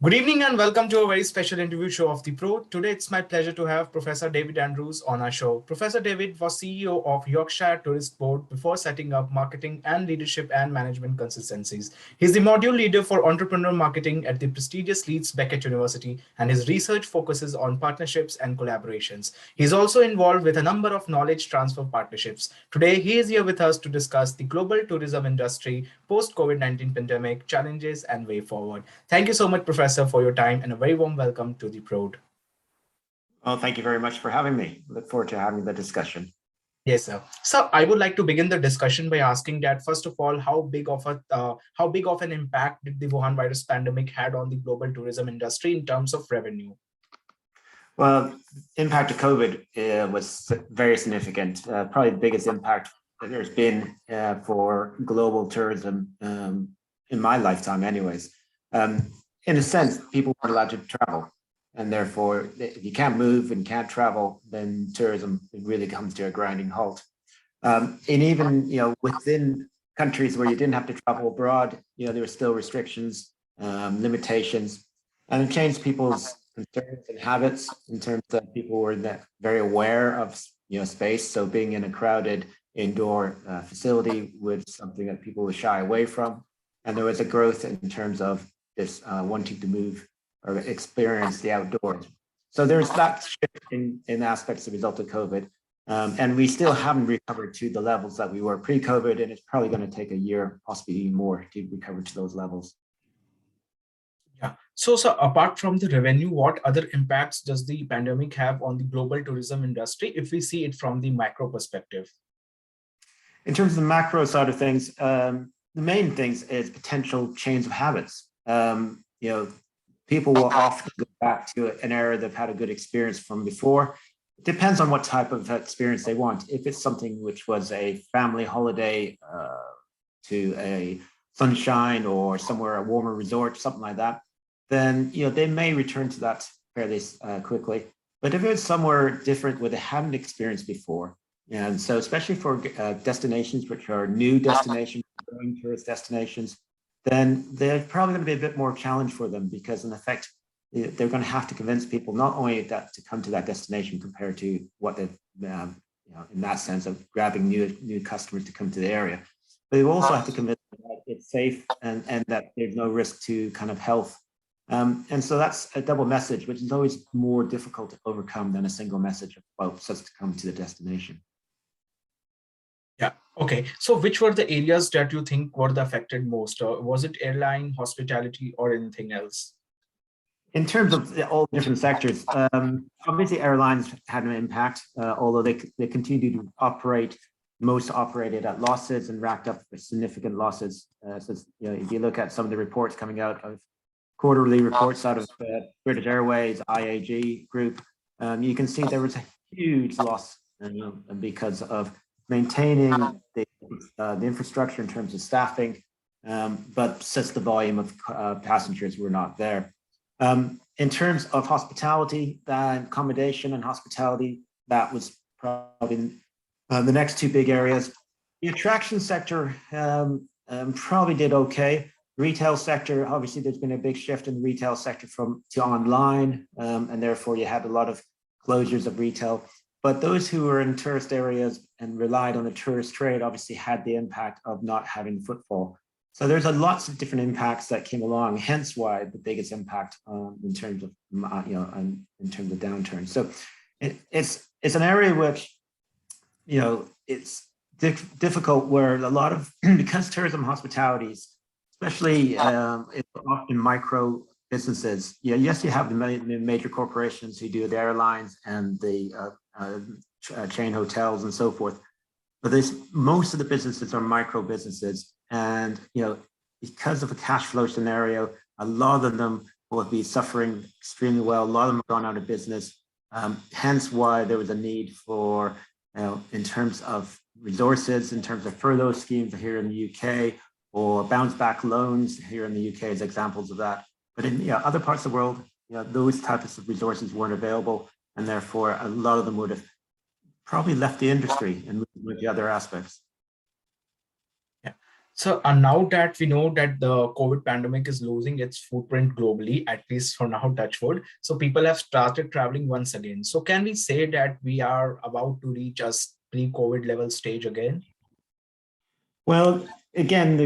Good evening and welcome to a very special interview show of The Prode. Today, it's my pleasure to have Professor David Andrews on our show. Professor David was CEO of Yorkshire Tourist Board before setting up marketing and leadership and management consistencies. He's the module leader for entrepreneur marketing at the prestigious Leeds Beckett University, and his research focuses on partnerships and collaborations. He's also involved with a number of knowledge transfer partnerships. Today, he is here with us to discuss the global tourism industry, post-COVID-19 pandemic, challenges, and way forward. Thank you so much, Professor, for your time and a very warm welcome to The Prode. Well, thank you very much for having me. Look forward to having the discussion. Yes, sir. So I would like to begin the discussion by asking that, first of all, how big of an impact did the Wuhan virus pandemic had on the global tourism industry in terms of revenue? Well, impact of COVID was very significant. Probably the biggest impact that there's been for global tourism in my lifetime anyways. In a sense, people weren't allowed to travel. And therefore, if you can't move and can't travel, then tourism really comes to a grinding halt. And even within countries where you didn't have to travel abroad, there were still restrictions, limitations, and it changed people's concerns and habits in terms of people were very aware of space. So being in a crowded indoor facility was something that people would shy away from, and there was a growth in terms of this wanting to move or experience the outdoors. So there's that shift in aspects as a result of COVID. And we still haven't recovered to the levels that we were pre-COVID, and it's probably going to take a year, possibly even more, to recover to those levels. Yeah. So apart from the revenue, what other impacts does the pandemic have on the global tourism industry if we see it from the macro perspective? In terms of the macro side of things, the main things is potential change of habits. People will often go back to an era they've had a good experience from before. It depends on what type of experience they want. If it's something which was a family holiday to a sunshine or somewhere, a warmer resort, something like that, then they may return to that fairly quickly. But if it's somewhere different where they haven't experienced before, and so especially for destinations which are new destinations, growing tourist destinations, then they're probably going to be a bit more challenge for them, because in effect, they're going to have to convince people not only that to come to that destination compared to what they've, in that sense of grabbing new customers to come to the area, but they also have to convince them that it's safe and that there's no risk to kind of health. And so that's a double message, which is always more difficult to overcome than a single message about just to come to the destination. Yeah. Okay. So which were the areas that you think were the affected most? Was it airline, hospitality, or anything else? In terms of all different sectors, obviously airlines had an impact, although they continue to operate. Most operated at losses and racked up significant losses. So if you look at some of the reports coming out of quarterly reports out of British Airways, IAG Group, you can see there was a huge loss because of maintaining the infrastructure in terms of staffing, but since the volume of passengers were not there. In terms of hospitality, accommodation and hospitality, that was probably the next two big areas. The attraction sector probably did okay. Retail sector, obviously there's been a big shift in the retail sector to online, and therefore you had a lot of closures of retail. But those who were in tourist areas and relied on the tourist trade obviously had the impact of not having footfall. So there's lots of different impacts that came along, hence why the biggest impact in terms of in terms of downturn. So it's an area which it's difficult, where a lot of because tourism hospitalities, especially it's often micro businesses. Yes, you have the major corporations who do the airlines and the chain hotels and so forth, but most of the businesses are micro businesses, and because of a cash flow scenario, a lot of them will be suffering extremely well. A lot of them have gone out of business. Hence why there was a need for in terms of resources, in terms of furlough schemes here in the UK, or bounce back loans here in the UK as examples of that. But in other parts of the world, those types of resources weren't available, and therefore a lot of them would have probably left the industry and moved with the other aspects. Yeah. So now that we know that the COVID pandemic is losing its footprint globally, at least for now, touch wood, so people have started traveling once again. So can we say that we are about to reach a pre-COVID level stage again? Well, again,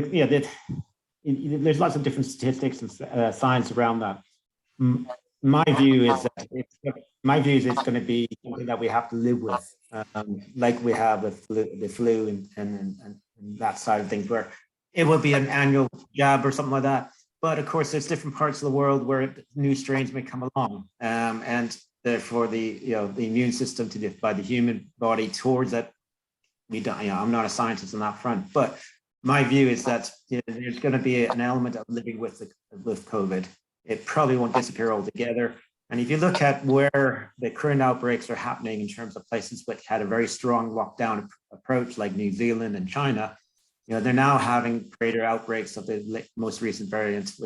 there's lots of different statistics and science around that. My view is that it's going to be something that we have to live with, like we have with the flu and that side of things, where it will be an annual jab or something like that. But of course, there's different parts of the world where new strains may come along, and therefore the immune system by the human body towards it. We don't. I'm not a scientist on that front, but my view is that there's going to be an element of living with COVID. It probably won't disappear altogether. And if you look at where the current outbreaks are happening in terms of places which had a very strong lockdown approach, like New Zealand and China, they're now having greater outbreaks of the most recent variants,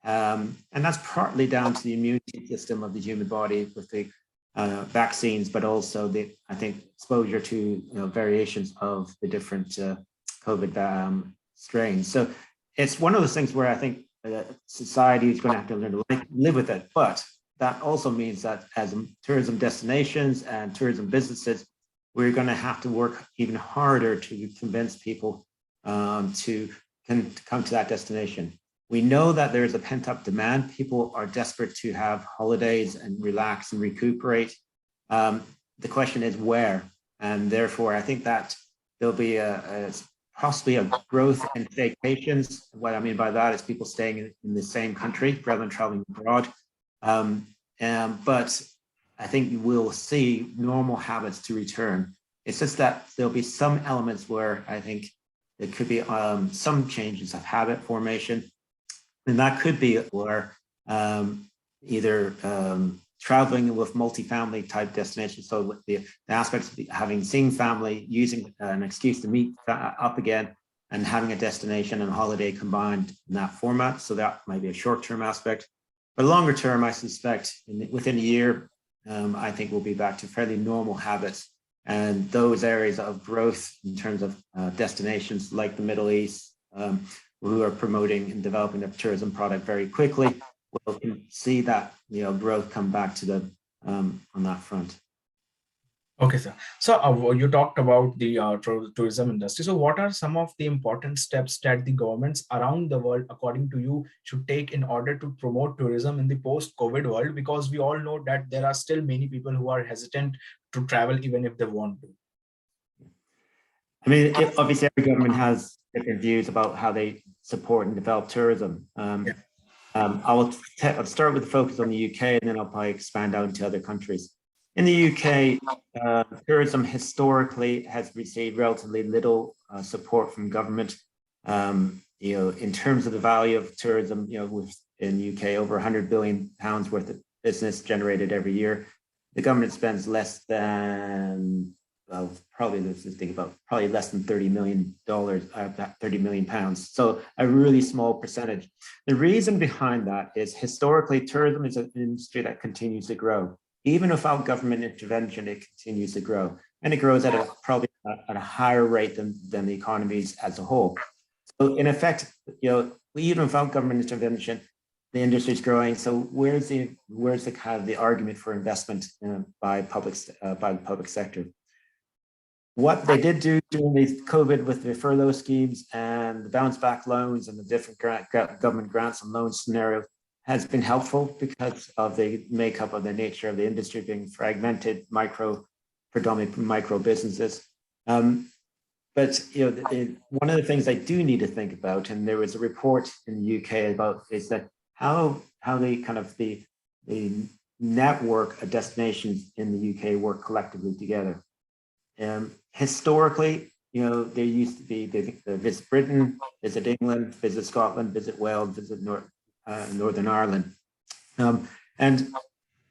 and that's partly down to the immunity system of the human body with the vaccines, but also I think exposure to variations of the different COVID strains. So it's one of those things where I think society is going to have to learn to live with it. But that also means that as tourism destinations and tourism businesses, we're going to have to work even harder to convince people to come to that destination. We know that there's a pent-up demand. People are desperate to have holidays and relax and recuperate. The question is where, and therefore I think that there'll be possibly a growth in staycations. What I mean by that is people staying in the same country rather than traveling abroad. But I think we'll see normal habits to return. It's just that there'll be some elements where I think there could be some changes of habit formation. And that could be where either traveling with multifamily type destinations. So with the aspects of having seen family, using an excuse to meet up again, and having a destination and a holiday combined in that format. So that might be a short-term aspect. But longer term, I suspect within a year, I think we'll be back to fairly normal habits. And those areas of growth in terms of destinations like the Middle East, who are promoting and developing their tourism product very quickly, we'll see that growth come back to them on that front. Okay, sir. So you talked about the tourism industry. So what are some of the important steps that the governments around the world, according to you, should take in order to promote tourism in the post-COVID world? Because we all know that there are still many people who are hesitant to travel even if they want to. I mean, obviously every government has different views about how they support and develop tourism. I'll start with the focus on the UK, and then I'll probably expand out into other countries. In the UK, tourism historically has received relatively little support from government. In terms of the value of tourism, in the UK, over £100 billion worth of business generated every year. The government spends less than, probably less than $30 million, £30 million. So a really small percentage. The reason behind that is historically tourism is an industry that continues to grow. Even without government intervention, it continues to grow, and it grows at probably at a higher rate than the economies as a whole. So in effect, even without government intervention, the industry is growing. So where's the kind of the argument for investment by the public sector? What they did do during the COVID with the furlough schemes and the bounce back loans and the different government grants and loan scenarios has been helpful because of the makeup of the nature of the industry being fragmented, predominantly micro businesses. But one of the things I do need to think about, and there was a report in the UK about, is that how the network of destinations in the UK work collectively together. Historically, there used to be visit Britain, visit England, visit Scotland, visit Wales, visit Northern Ireland, and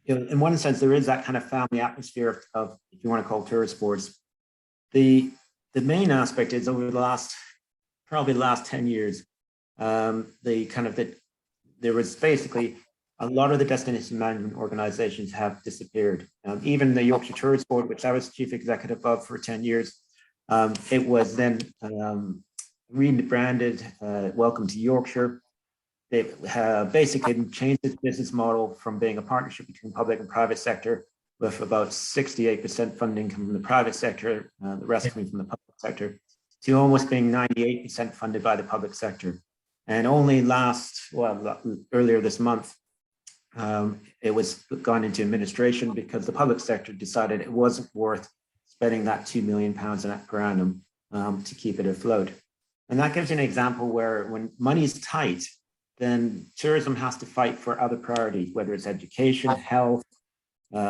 in one sense there is that kind of family atmosphere of, if you want to call tourist boards. The main aspect is over the probably last 10 years, there was basically a lot of the destination management organizations have disappeared. Even the Yorkshire Tourist Board, which I was chief executive of for 10 years, it was then rebranded Welcome to Yorkshire. They've basically changed its business model from being a partnership between public and private sector, with about 68% funding coming from the private sector, the rest coming from the public sector, to almost being 98% funded by the public sector. And only earlier this month, it was gone into administration because the public sector decided it wasn't worth spending that £2 million per annum to keep it afloat. And that gives you an example where when money is tight, then tourism has to fight for other priorities, whether it's education, health,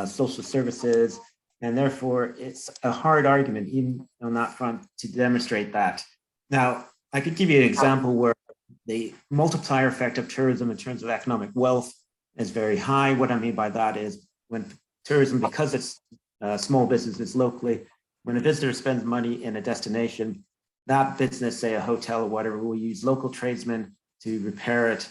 social services, and therefore it's a hard argument even on that front to demonstrate that. Now, I could give you an example where the multiplier effect of tourism in terms of economic wealth is very high. What I mean by that is when tourism, because it's small businesses locally, when a visitor spends money in a destination, that business, say a hotel or whatever, will use local tradesmen to repair it.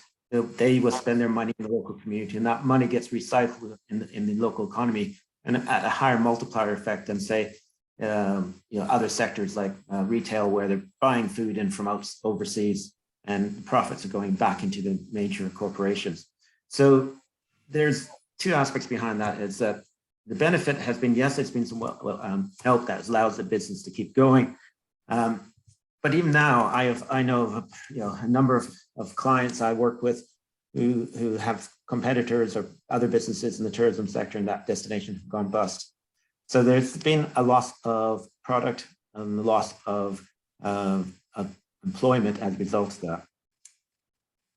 They will spend their money in the local community, and that money gets recycled in the local economy and at a higher multiplier effect than, say, other sectors like retail, where they're buying food in from overseas and the profits are going back into the major corporations. So there's two aspects behind that. Is that the benefit has been, yes, it's been some help that allows the business to keep going. But even now, I know of a number of clients I work with who have competitors or other businesses in the tourism sector in that destination have gone bust. So there's been a loss of product and the loss of employment as a result of that.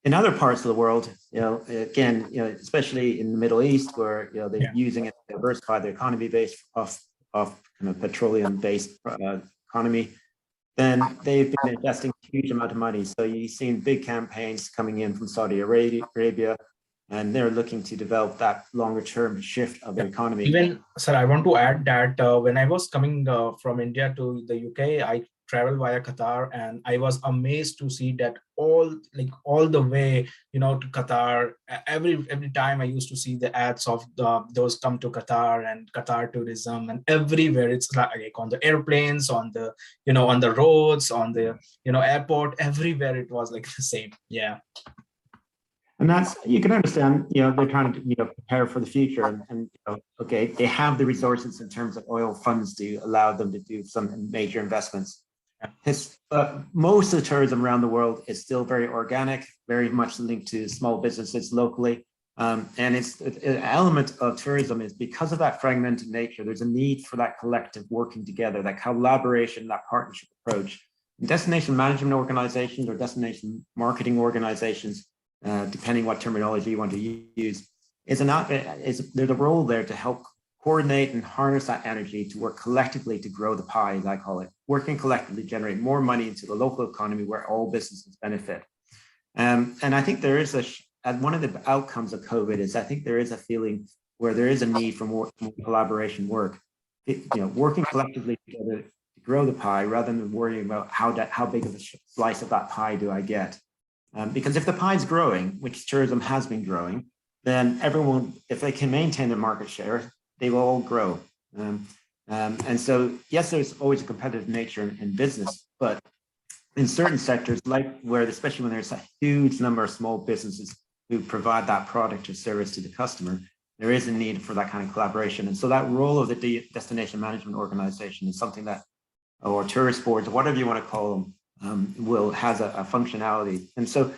In other parts of the world, again, especially in the Middle East, where they're using it to diversify their economy based off kind of petroleum-based economy, then they've been investing a huge amount of money. So you've seen big campaigns coming in from Saudi Arabia, and they're looking to develop that longer-term shift of their economy. Even, sir, I want to add that when I was coming from India to the UK, I traveled via Qatar, and I was amazed to see that all the way, to Qatar. Every time I used to see the ads of those come to Qatar and Qatar tourism, and everywhere it's like on the airplanes, on the on the roads, on the airport, everywhere it was like the same. Yeah. And that's, you can understand, they're trying to, prepare for the future, and okay, they have the resources in terms of oil funds to allow them to do some major investments. Most of the tourism around the world is still very organic, very much linked to small businesses locally. And it's an element of tourism is because of that fragmented nature, there's a need for that collective working together, that collaboration, that partnership approach. And destination management organizations or destination marketing organizations, depending what terminology you want to use, there's a role there to help coordinate and harness that energy to work collectively to grow the pie, as I call it, working collectively to generate more money into the local economy where all businesses benefit. And I think there is one of the outcomes of COVID is I think there is a feeling where there is a need for more collaboration work, working collectively together to grow the pie rather than worrying about how big of a slice of that pie do I get. Because if the pie is growing, which tourism has been growing, then everyone, if they can maintain their market share, they will all grow. And so, yes, there's always a competitive nature in business, but in certain sectors, especially when there's a huge number of small businesses who provide that product or service to the customer, there is a need for that kind of collaboration. And so that role of the destination management organization is something that, or tourist boards, whatever you want to call them, has a functionality. And so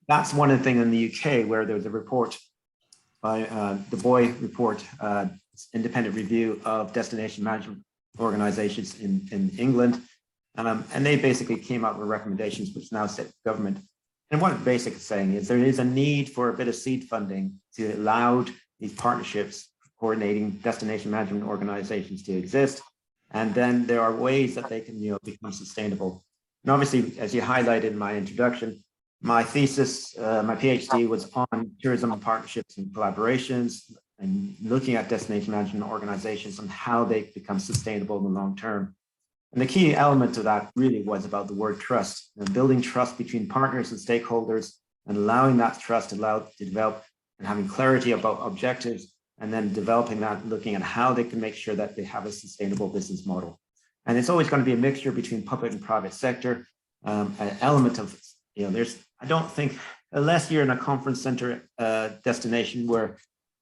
that's one of the things in the UK where there was a report by the Boy report, independent review of destination management organizations in England. And they basically came up with recommendations which now set government. And what it's basically saying is there is a need for a bit of seed funding to allow these partnerships, coordinating destination management organizations to exist. And then there are ways that they can become sustainable. And obviously, as you highlighted in my introduction, my thesis, my PhD was on tourism and partnerships and collaborations and looking at destination management organizations and how they become sustainable in the long term. And the key element of that really was about the word trust, building trust between partners and stakeholders and allowing that trust to develop and having clarity about objectives, and then developing that, looking at how they can make sure that they have a sustainable business model. And it's always going to be a mixture between public and private sector. an element of, I don't think, unless you're in a conference center destination where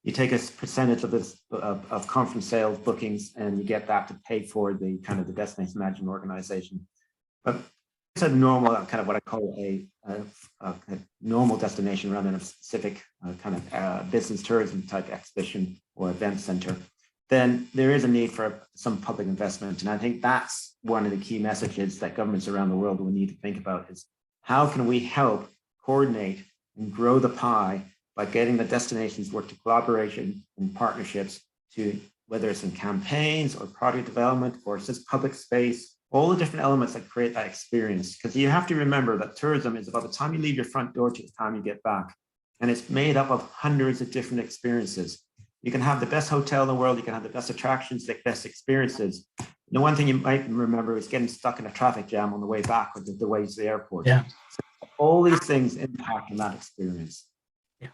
you take a percentage of conference sales bookings and you get that to pay for the kind of the destination management organization. But it's a normal kind of what I call a normal destination rather than a specific kind of business tourism type exhibition or event center. Then there is a need for some public investment. And I think that's one of the key messages that governments around the world will need to think about is how can we help coordinate and grow the pie by getting the destinations work to collaboration and partnerships to, whether it's in campaigns or product development or it's just public space, all the different elements that create that experience. Because you have to remember that tourism is about the time you leave your front door to the time you get back. And it's made up of hundreds of different experiences. You can have the best hotel in the world, you can have the best attractions, the best experiences. The one thing you might remember is getting stuck in a traffic jam on the way back or the way to the airport. Yeah. So all these things impact on that experience. Yeah.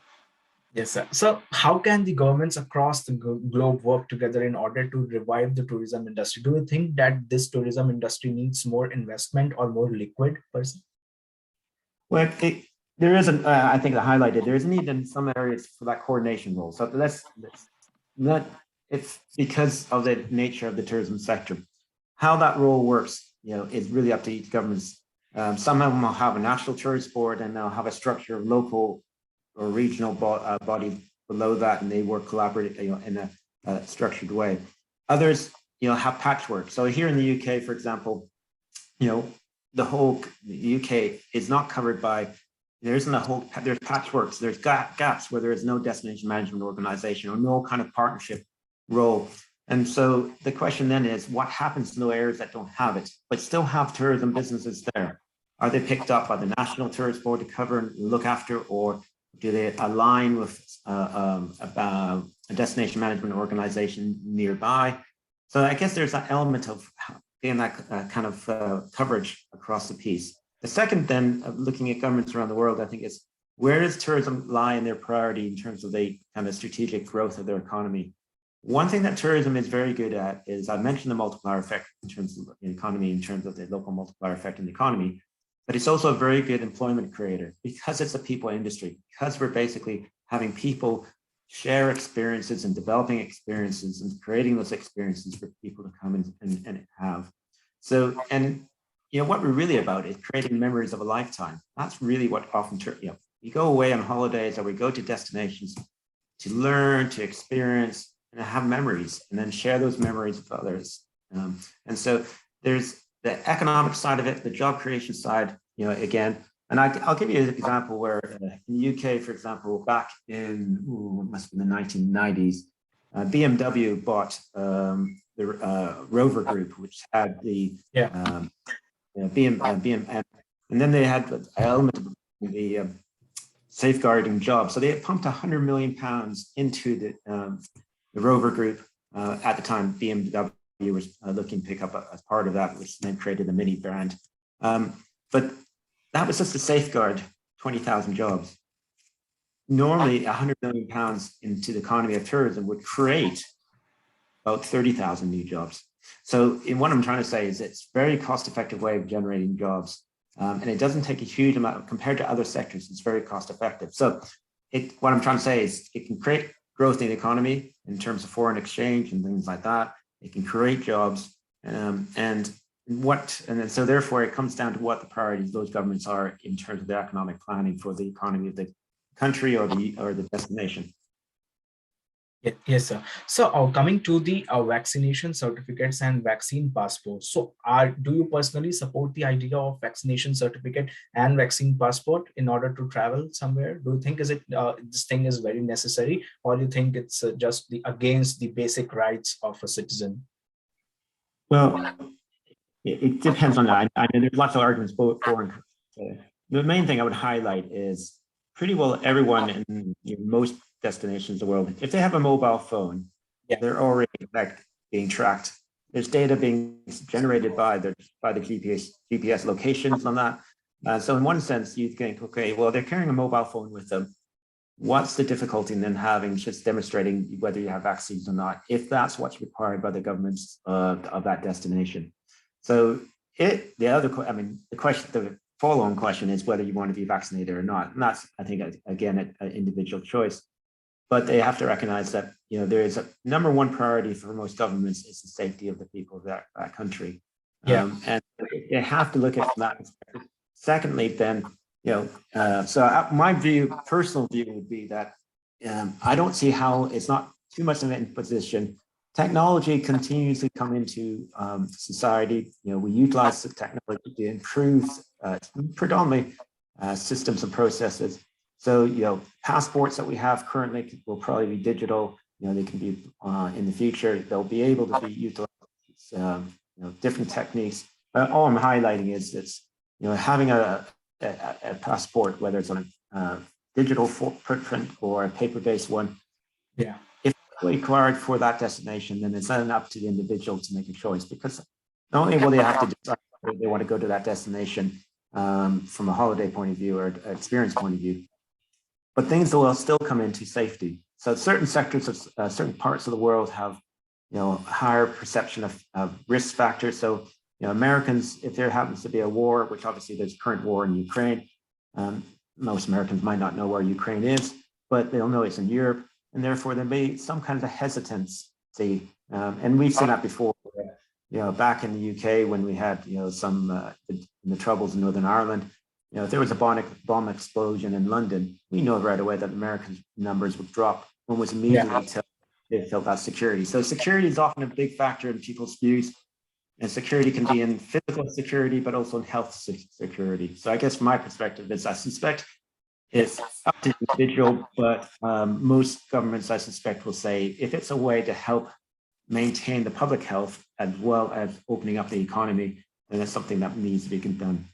Yes, sir. So how can the governments across the globe work together in order to revive the tourism industry? Do you think that this tourism industry needs more investment or more liquid person? Well, there is I think I highlighted, there is a need in some areas for that coordination role. So it's because of the nature of the tourism sector. How that role works, is really up to each governments. Some of them will have a national tourist board and they'll have a structure of local or regional body below that, and they work collaboratively in a structured way. Others, have patchwork. So here in the UK, for example, the whole UK is not covered by, there's patchworks, there's gaps where there is no destination management organization or no kind of partnership role. And so the question then is, what happens in those areas that don't have it, but still have tourism businesses there? Are they picked up by the National Tourist Board to cover and look after, or do they align with a destination management organization nearby? So I guess there's that element of getting that kind of coverage across the piece. The second then, of looking at governments around the world, I think is, where does tourism lie in their priority in terms of the kind of strategic growth of their economy? One thing that tourism is very good at is, I mentioned the multiplier effect in terms of the economy, in terms of the local multiplier effect in the economy, but it's also a very good employment creator because it's a people industry, because we're basically having people share experiences and developing experiences and creating those experiences for people to come and have. So, and what we're really about is creating memories of a lifetime. That's really what often, you go away on holidays or we go to destinations to learn, to experience, and have memories, and then share those memories with others. And so there's the economic side of it, the job creation side, again, and I'll give you an example where in the UK, for example, back in, it must have been the 1990s, BMW bought the Rover Group, which had the BM, and then they had the element of the safeguarding jobs. So they had pumped £100 million into the Rover Group. At the time, BMW was looking to pick up as part of that, which then created the Mini brand. But that was just to safeguard 20,000 jobs. Normally, £100 million into the economy of tourism would create about 30,000 new jobs. So what I'm trying to say is it's a very cost-effective way of generating jobs. And it doesn't take a huge amount, compared to other sectors, it's very cost-effective. So what I'm trying to say is it can create growth in the economy in terms of foreign exchange and things like that. It can create jobs. And so therefore it comes down to what the priorities those governments are in terms of their economic planning for the economy of the country or the destination. Yes, sir. So coming to the vaccination certificates and vaccine passports. So do you personally support the idea of vaccination certificate and vaccine passport in order to travel somewhere? Do you think this thing is very necessary, or do you think it's just against the basic rights of a citizen? Well, it depends on that. I mean, there's lots of arguments both for and against. The main thing I would highlight is pretty well everyone in most destinations in the world, if they have a mobile phone, they're already being tracked. There's data being generated by the GPS locations on that. So in one sense, you think, okay, well, they're carrying a mobile phone with them. What's the difficulty in then having just demonstrating whether you have vaccines or not, if that's what's required by the governments of that destination? So the follow-on question is whether you want to be vaccinated or not. And that's, I think, again, an individual choice. But they have to recognize that, there is a number one priority for most governments is the safety of the people of that country. Yeah. And they have to look at it from that perspective. Secondly, then, my personal view would be that I don't see how it's not too much of an imposition. Technology continues to come into society. We utilize the technology to improve predominantly systems and processes. So, passports that we have currently will probably be digital. They can be in the future. They'll be able to be utilized. Different techniques. All I'm highlighting is it's having a passport, whether it's on a digital footprint or a paper-based one. Yeah. If it's required for that destination, then it's not up to the individual to make a choice, because not only will they have to decide whether they want to go to that destination from a holiday point of view or an experience point of view, but things will still come into safety. So certain sectors of certain parts of the world have higher perception of risk factors. So, Americans, if there happens to be a war, which obviously there's current war in Ukraine, most Americans might not know where Ukraine is, but they'll know it's in Europe, and therefore there may be some kind of hesitancy. And we've seen that before. Back in the UK when we had some the troubles in Northern Ireland, if there was a bomb explosion in London, we know right away that American numbers would drop almost immediately until they felt that security. So security is often a big factor in people's views. And security can be in physical security, but also in health security. So I guess from my perspective is I suspect it's up to the individual, but most governments, I suspect, will say if it's a way to help maintain the public health as well as opening up the economy, then that's something that needs to be done.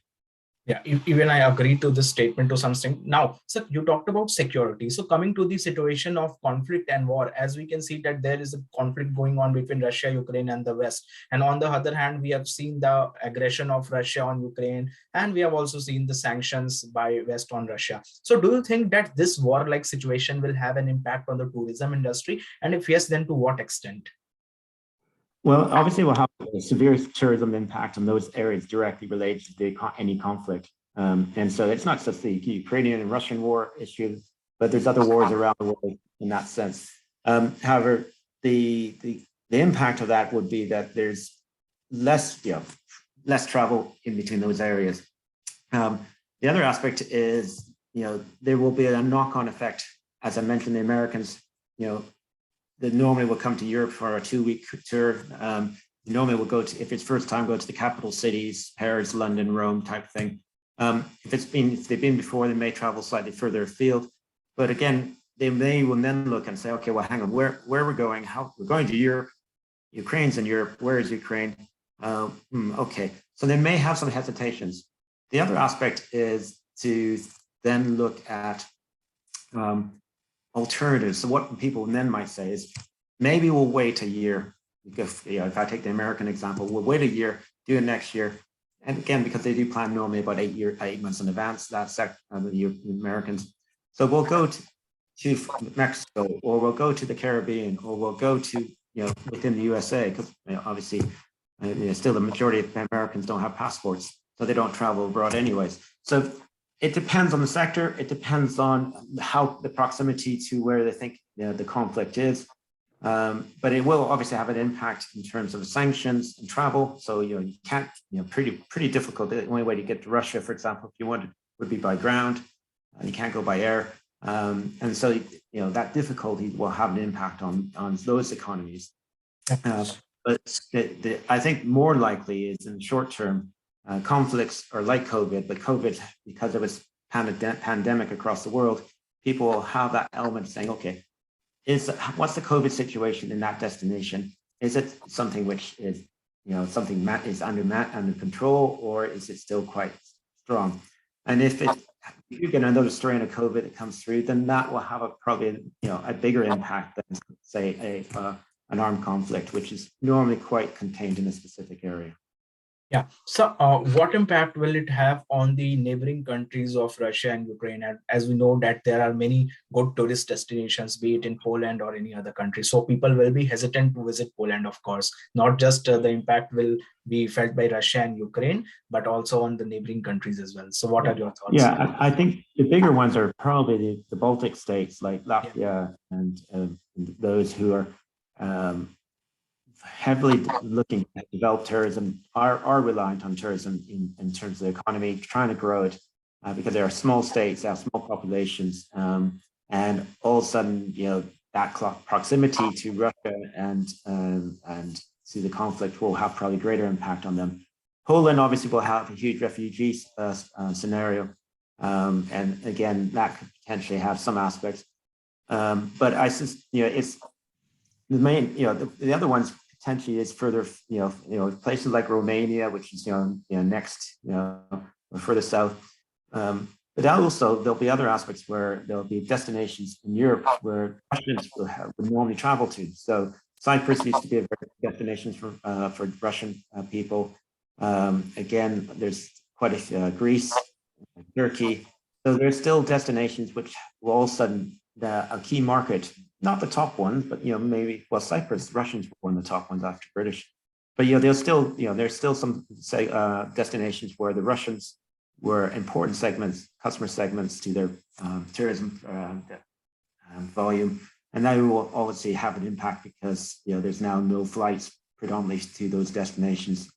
Yeah, even I agree to this statement to some extent. Now, sir, you talked about security. So coming to the situation of conflict and war, as we can see that there is a conflict going on between Russia, Ukraine, and the West. And on the other hand, we have seen the aggression of Russia on Ukraine, and we have also seen the sanctions by West on Russia. So do you think that this war-like situation will have an impact on the tourism industry? And if yes, then to what extent? Well, obviously, we'll have a severe tourism impact on those areas directly related to any conflict. And so it's not just the Ukrainian and Russian war issue, but there's other wars around the world in that sense. However, the impact of that would be that there's less travel in between those areas. The other aspect is, there will be a knock-on effect. As I mentioned, the Americans, that normally will come to Europe for a 2-week tour. Normally will go to, if it's first time, go to the capital cities, Paris, London, Rome type thing. If they've been before, they may travel slightly further afield. But again, they will then look and say, okay, well, hang on, where we're going, we're going to Europe, Ukraine's in Europe, where is Ukraine? Okay, so they may have some hesitations. The other aspect is to then look at alternatives. So what people then might say is, maybe we'll wait a year. If I take the American example, we'll wait a year, do it next year. And again, because they do plan normally about 8 months in advance, that's the Americans. So we'll go to Mexico, or we'll go to the Caribbean, or we'll go to, within the USA, because obviously, still the majority of Americans don't have passports, so they don't travel abroad anyways. So it depends on the sector. It depends on how the proximity to where they think the conflict is. But it will obviously have an impact in terms of sanctions and travel. So you can't, pretty difficult. The only way to get to Russia, for example, if you wanted, would be by ground. You can't go by air. And so that difficulty will have an impact on those economies. But I think more likely is in the short term, conflicts are like COVID, but COVID, because it was pandemic across the world, people will have that element saying, okay, what's the COVID situation in that destination? Is it something which is, something is under control, or is it still quite strong? And if you get another strain of COVID that comes through, then that will have probably a bigger impact than, say, an armed conflict, which is normally quite contained in a specific area. Yeah. So, what impact will it have on the neighboring countries of Russia and Ukraine? And as we know that there are many good tourist destinations, be it in Poland or any other country. So people will be hesitant to visit Poland, of course. Not just the impact will be felt by Russia and Ukraine, but also on the neighboring countries as well. So what Yeah, are your thoughts? yeah. I think the bigger ones are probably the Baltic states like Yeah. Latvia and those who are um, heavily looking to develop tourism are reliant on tourism in terms of the economy, trying to grow it because they are small states, they have small populations, and all of a sudden, that proximity to Russia and to the conflict will have probably greater impact on them. Poland obviously will have a huge refugee scenario, and again, that could potentially have some aspects. But it's the main, the other ones potentially is further, places like Romania, which is, next, or further south. But also there'll be other aspects where there'll be destinations in Europe where Russians would normally travel to. So Cyprus used to be a very good destination for Russian people. Again, there's quite a Greece, Turkey. So there's still destinations which will all of a sudden a key market, not the top ones, but maybe Cyprus, Russians were one of the top ones after British. But there's still some destinations where the Russians were important customer segments to their tourism volume, and that will obviously have an impact because there's now no flights predominantly to those destinations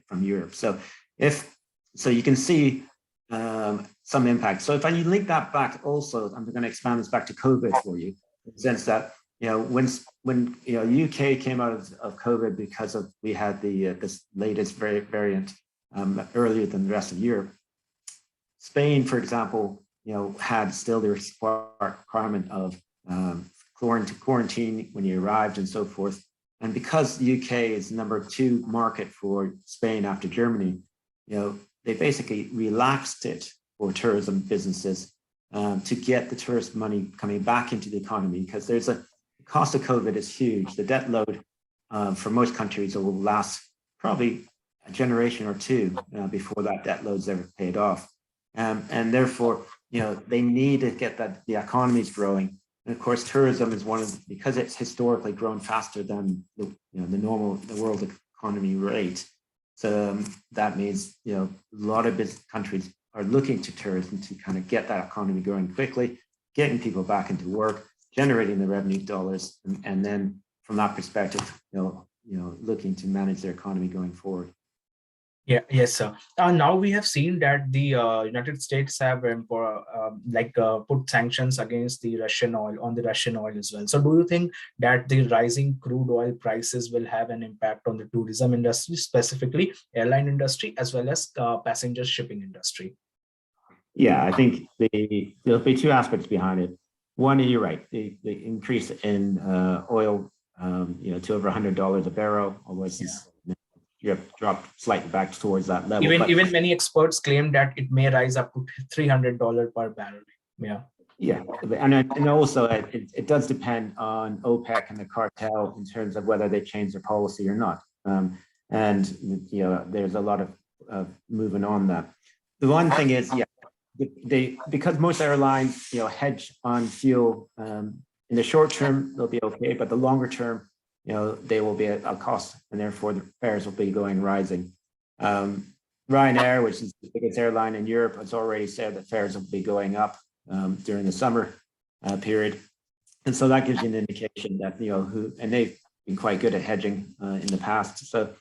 from Europe. So you can see some impact. So if I link that back also, I'm going to expand this back to COVID for you, in the sense that when UK came out of COVID because we had this latest variant earlier than the rest of Europe. Spain, for example, had still the requirement of quarantine when you arrived and so forth. And because the UK is number 2 market for Spain after Germany, they basically relaxed it for tourism businesses to get the tourist money coming back into the economy, because the cost of COVID is huge. The debt load for most countries will last probably a generation or two before that debt load's ever paid off. And therefore, they need to get the economies growing. And of course, tourism is because it's historically grown faster than the world economy rate. So that means, a lot of business countries are looking to tourism to kind of get that economy growing quickly, getting people back into work, generating the revenue dollars, and then from that perspective, looking to manage their economy going forward. Yeah, yes, sir. Now we have seen that the United States have put sanctions against the Russian oil as well. So do you think that the rising crude oil prices will have an impact on the tourism industry, specifically airline industry, as well as passenger shipping industry? Yeah, I think there'll be 2 aspects behind it. One, you're right, the increase in oil, to over $100 a barrel, although it's dropped slightly back towards that level. Even many experts claim that it may rise up to $300 per barrel. Yeah. Yeah, and also it does depend on OPEC and the cartel in terms of whether they change their policy or not. And there's a lot of moving on that. The one thing is, because most airlines hedge on fuel, in the short term they'll be okay, but the longer term, they will be a cost, and therefore the fares will be rising. Ryanair, which is the biggest airline in Europe, has already said that fares will be going up during the summer period, and so that gives you an indication that and they've been quite good at hedging in the past. So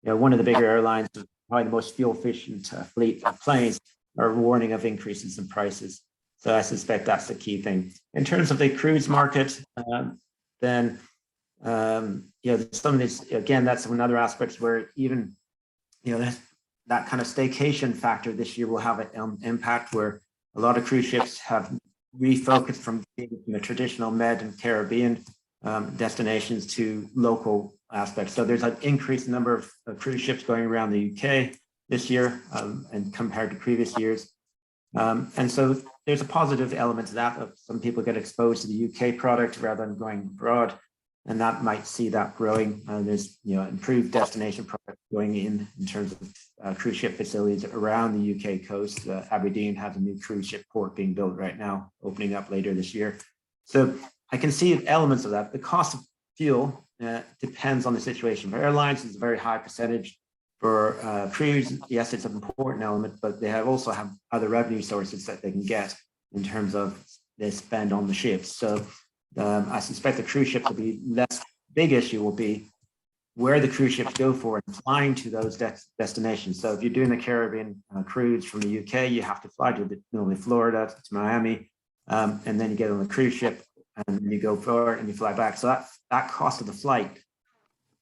one of the bigger airlines, probably the most fuel efficient fleet of planes, are warning of increases in prices. So I suspect that's the key thing. In terms of the cruise market, then some of these, again, that's another aspect where even that kind of staycation factor this year will have an impact, where a lot of cruise ships have refocused from the traditional Med and Caribbean destinations to local aspects. So there's an increased number of cruise ships going around the UK this year, and compared to previous years. And so there's a positive element to that. Some people get exposed to the UK product rather than going abroad. and that might see that growing. There's improved destination products going in terms of cruise ship facilities around the UK coast. Aberdeen has a new cruise ship port being built right now, opening up later this year. So I can see elements of that. The cost of fuel depends on the situation. For airlines, it's a very high percentage. For cruise, yes, it's an important element, but they also have other revenue sources that they can get in terms of their spend on the ships. So I suspect the cruise ships will be less. Big issue will be where the cruise ships go for and flying to those destinations. So if you're doing the Caribbean cruise from the UK, you have to fly to normally Florida to Miami, and then you get on the cruise ship and then you go forward and you fly back. So that cost of the flight,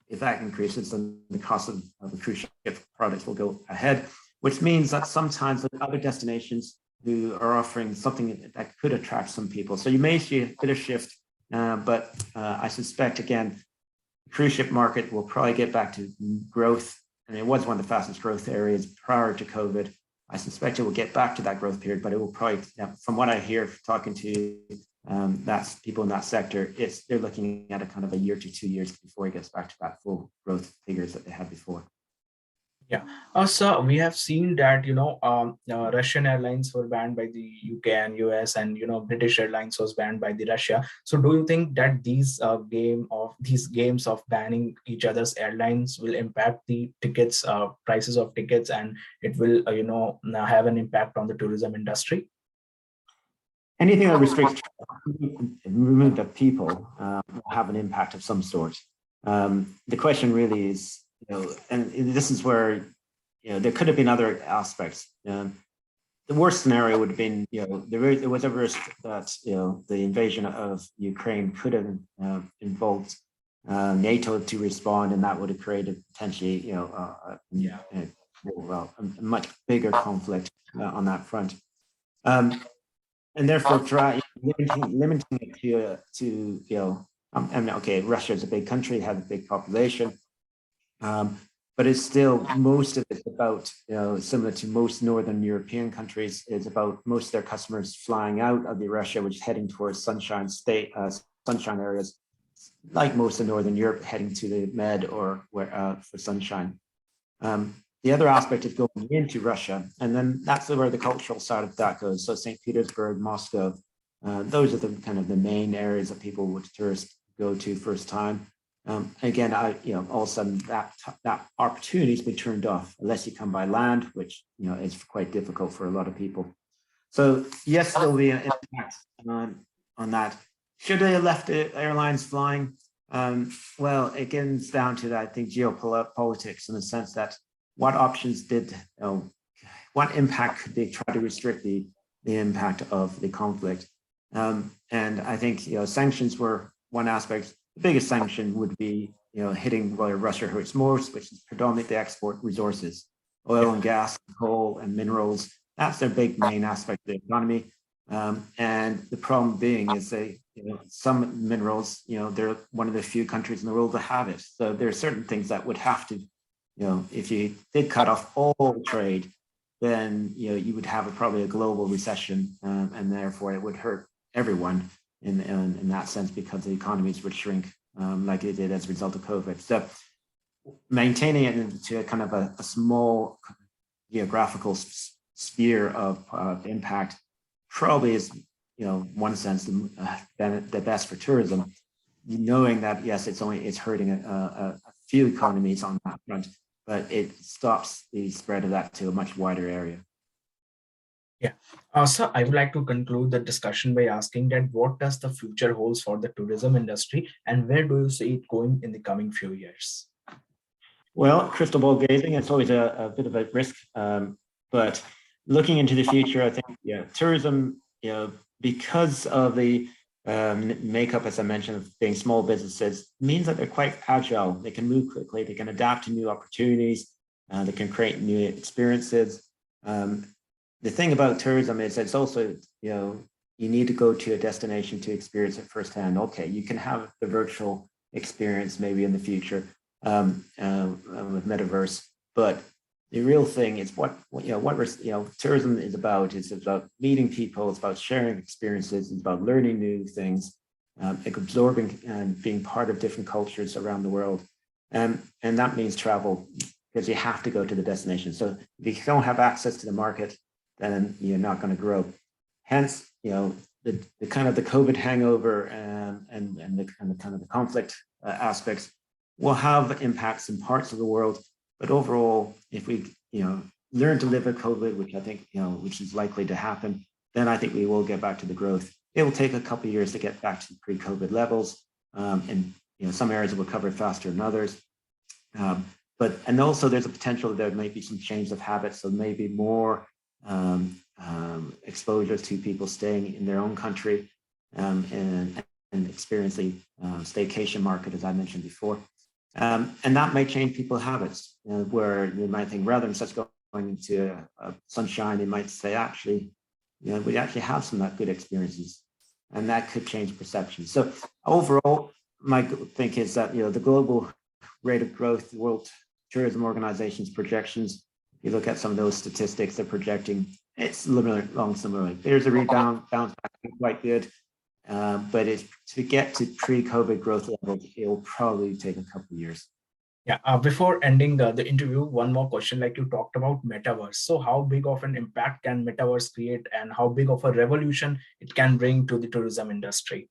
if that increases, then the cost of the cruise ship products will go ahead, which means that sometimes the other destinations who are offering something that could attract some people. So you may see a bit of shift, but I suspect, again, the cruise ship market will probably get back to growth. And it was one of the fastest growth areas prior to COVID. I suspect it will get back to that growth period, but it will probably, from what I hear talking to that's people in that sector, they're looking at a kind of a year to 2 years before it gets back to that full growth figures that they had before. Yeah. So we have seen that, Russian airlines were banned by the UK and US, and, British Airlines was banned by the Russia. So do you think that these games of banning each other's airlines will impact the tickets, prices of tickets, and it will, have an impact on the tourism industry? Anything that restricts movement of people will have an impact of some sort. The question really is, and this is where, there could have been other aspects. The worst scenario would have been, there was a risk that, the invasion of Ukraine could have involved NATO to respond, and that would have created potentially, a much bigger conflict on that front. And therefore, limiting it to okay, Russia is a big country, has a big population. But it's still, most of it about, similar to most Northern European countries, is about most of their customers flying out of Russia, which is heading towards sunshine areas, like most of Northern Europe, heading to the Med or for sunshine. The other aspect is going into Russia, and then that's where the cultural side of that goes. So St. Petersburg, Moscow, those are the kind of the main areas that people would tourists go to first time. Again, all of a sudden that opportunity has been turned off unless you come by land, which is quite difficult for a lot of people. So yes, there'll be an impact on that. Should they have left the airlines flying? Well, it gets down to that, I think, geopolitics, in the sense that what options what impact could they try to restrict the impact of the conflict? And I think sanctions were one aspect. The biggest sanction would be, hitting where Russia hurts most, which is predominantly export resources, oil and gas, coal and minerals. That's their big main aspect of the economy. And the problem being is some minerals, they're one of the few countries in the world that have it. So there are certain things that would have to, if you did cut off all trade, then, you would have probably a global recession, and therefore it would hurt everyone in that sense, because the economies would shrink like they did as a result of COVID. So maintaining it into a kind of a small geographical sphere of impact probably is, one sense, the best for tourism, knowing that yes, it's hurting a few economies on that front, but it stops the spread of that to a much wider area. Yeah. So I would like to conclude the discussion by asking that what does the future holds for the tourism industry, and where do you see it going in the coming few years? Well, crystal ball gazing, it's always a bit of a risk, but looking into the future, I think, tourism, because of the makeup, as I mentioned, of being small businesses, means that they're quite agile. They can move quickly, they can adapt to new opportunities, they can create new experiences. The thing about tourism is it's also, you need to go to a destination to experience it firsthand. Okay, you can have the virtual experience maybe in the future with Metaverse, but the real thing is what tourism is about. It's about meeting people, it's about sharing experiences, it's about learning new things. absorbing and being part of different cultures around the world. And that means travel, because you have to go to the destination. So if you don't have access to the market, then you're not going to grow. Hence, the kind of the COVID hangover and the conflict aspects will have impacts in parts of the world. But overall, if we learn to live with COVID, which I think which is likely to happen, then I think we will get back to the growth. It will take a couple of years to get back to pre-COVID levels, and some areas will recover faster than others. And also there's a potential that there might be some change of habits, so maybe more exposure to people staying in their own country and experiencing staycation market, as I mentioned before. And that may change people's habits, where you might think rather than just going into sunshine, they might say, actually, we actually have some good experiences, and that could change perception. So overall, my think is that the global rate of growth, the World Tourism Organization's projections, you look at some of those statistics, they're projecting it's similarly. There's a rebound, bounce back, quite good, but to get to pre-COVID growth levels, it will probably take a couple of years. Yeah, before ending the interview, one more question. Like you talked about Metaverse. So how big of an impact can Metaverse create, and how big of a revolution it can bring to the tourism industry?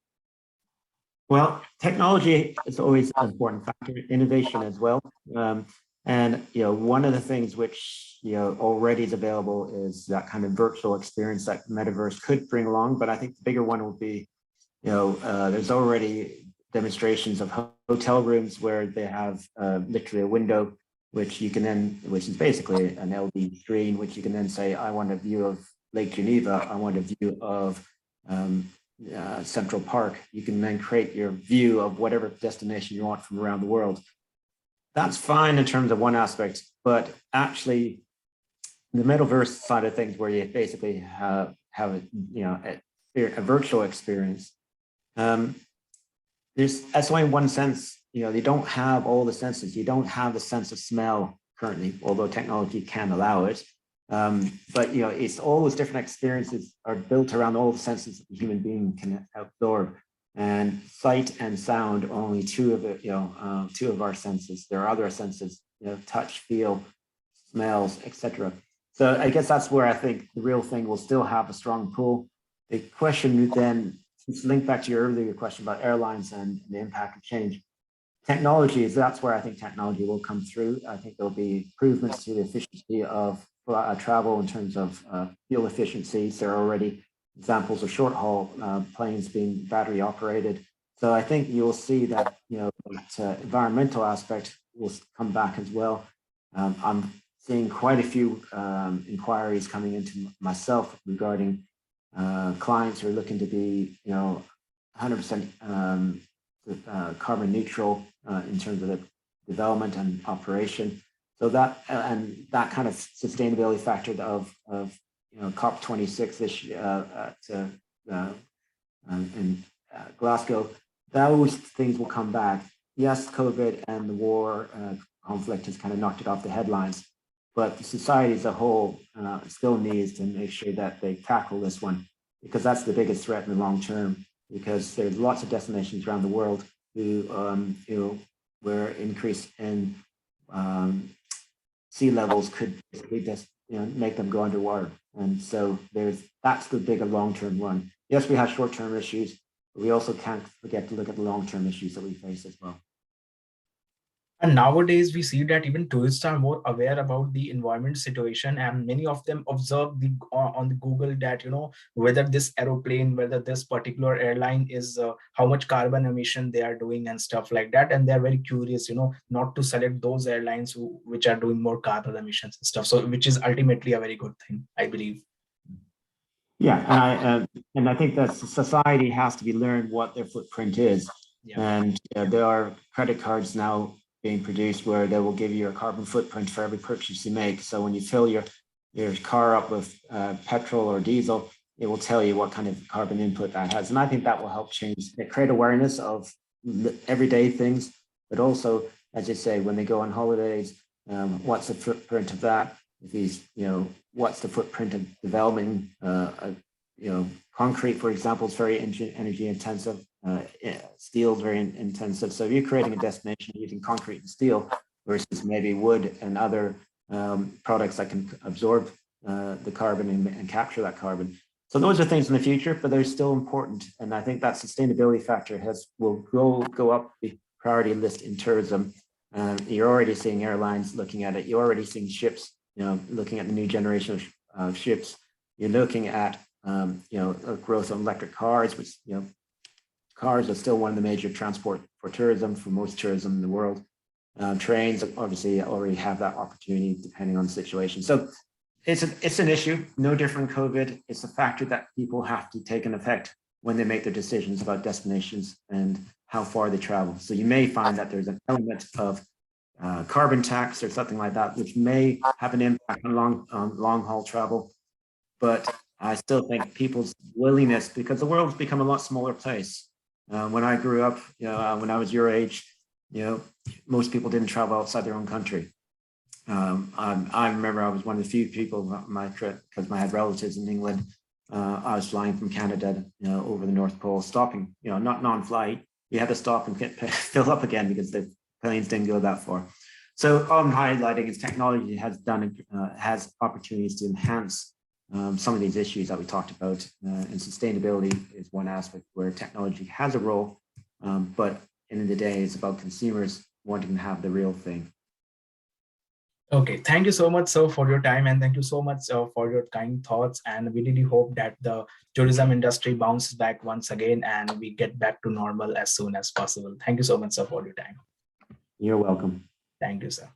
Well, technology is always an important factor, innovation as well. And one of the things which already is available is that kind of virtual experience that Metaverse could bring along. But I think the bigger one will be, there's already demonstrations of hotel rooms where they have literally a window, which is basically an LD screen, which you can then say, I want a view of Lake Geneva, I want a view of Central Park. You can then create your view of whatever destination you want from around the world. That's fine in terms of one aspect, but actually the Metaverse side of things, where you basically have a virtual experience, that's only one sense. You don't have all the senses. You don't have the sense of smell currently, although technology can allow it. But it's all those different experiences are built around all the senses that the human being can absorb. And sight and sound are only two of our senses. There are other senses, touch, feel, smells, etc. So I guess that's where I think the real thing will still have a strong pull. The question then, to link back to your earlier question about airlines and the impact of change, that's where I think technology will come through. I think there'll be improvements to the efficiency of travel in terms of fuel efficiencies. There are already examples of short haul planes being battery operated. So I think you'll see that that environmental aspect will come back as well. I'm seeing quite a few inquiries coming into myself regarding clients who are looking to be 100% carbon neutral in terms of the development and operation. So that kind of sustainability factor of COP26 this year in Glasgow, those things will come back. Yes, COVID and the war conflict has kind of knocked it off the headlines, but the society as a whole still needs to make sure that they tackle this one, because that's the biggest threat in the long term, because there's lots of destinations around the world where increase in sea levels could basically just make them go underwater. And so that's the bigger long-term one. Yes, we have short-term issues, but we also can't forget to look at the long-term issues that we face as well. And nowadays, we see that even tourists are more aware about the environment situation, and many of them observe on the Google that, whether this aeroplane, whether this particular airline is how much carbon emission they are doing and stuff like that. And they're very curious, not to select those airlines which are doing more carbon emissions and stuff. So which is ultimately a very good thing, I believe. Yeah, and I think that society has to be learned what their footprint is. Yeah. And there are credit cards now being produced where they will give you a carbon footprint for every purchase you make. So when you fill your car up with petrol or diesel, it will tell you what kind of carbon input that has. And I think that will help create awareness of everyday things, but also, as you say, when they go on holidays, what's the footprint of that? If he's, what's the footprint of developing, concrete, for example, is very energy intensive. steel is very intensive. So if you're creating a destination using concrete and steel versus maybe wood and other products that can absorb the carbon and capture that carbon. So those are things in the future, but they're still important. And I think that sustainability factor will go up the priority list in tourism. You're already seeing airlines looking at it. You're already seeing ships, looking at the new generation of ships. You're looking at, growth of electric cars, which, cars are still one of the major transport for tourism, for most tourism in the world. Trains obviously already have that opportunity depending on the situation. So it's an issue, no different than COVID. It's a factor that people have to take in effect when they make their decisions about destinations and how far they travel. So you may find that there's an element of carbon tax or something like that, which may have an impact on long haul travel. But I still think people's willingness, because the world's become a lot smaller place. When I grew up, when I was your age, most people didn't travel outside their own country. I remember I was one of the few people on my trip, because I had relatives in England. I was flying from Canada, over the North Pole, stopping, not non-flight. You had to stop and fill up again because the planes didn't go that far. So all I'm highlighting is technology has opportunities to enhance some of these issues that we talked about, and sustainability is one aspect where technology has a role, but at the end of the day, it's about consumers wanting to have the real thing. Okay, thank you so much, sir, for your time, and thank you so much for your kind thoughts. And we really hope that the tourism industry bounces back once again and we get back to normal as soon as possible. Thank you so much, sir, for your time. You're welcome. Thank you, sir.